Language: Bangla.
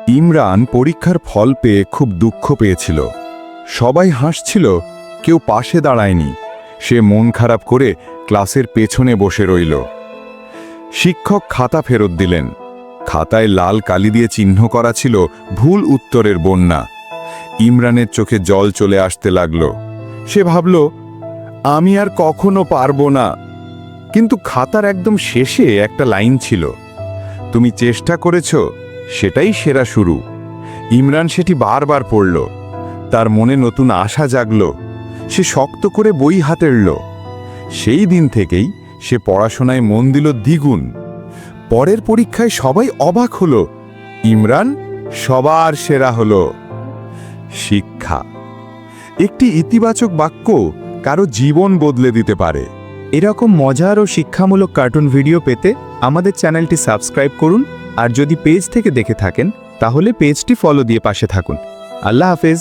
ইমরান পরীক্ষার ফল পেয়ে খুব দুঃখ পেয়েছিল। সবাই হাসছিল, কেউ পাশে দাঁড়ায়নি। সে মন খারাপ করে ক্লাসের পেছনে বসে রইল। শিক্ষক খাতা ফেরত দিলেন। খাতায় লাল কালি দিয়ে চিহ্ন করা ছিল ভুল উত্তরের বন্যা। ইমরানের চোখে জল চলে আসতে লাগল। সে ভাবল, আমি আর কখনো পারবো না। কিন্তু খাতার একদম শেষে একটা লাইন ছিল, তুমি চেষ্টা করেছ, সেটাই সেরা শুরু। ইমরান সেটি বারবার পড়ল। তার মনে নতুন আশা জাগল। সে শক্ত করে বই হাতেড়ল। সেই দিন থেকেই সে পড়াশোনায় মন দিল দ্বিগুণ। পরের পরীক্ষায় সবাই অবাক হলো, ইমরান সবার সেরা হলো। শিক্ষা, একটি ইতিবাচক বাক্য কারো জীবন বদলে দিতে পারে। এরকম মজার ও শিক্ষামূলক কার্টুন ভিডিও পেতে আমাদের চ্যানেলটি সাবস্ক্রাইব করুন, আর যদি পেজ থেকে দেখে থাকেন তাহলে পেজটি ফলো দিয়ে পাশে থাকুন। আল্লাহ হাফেজ।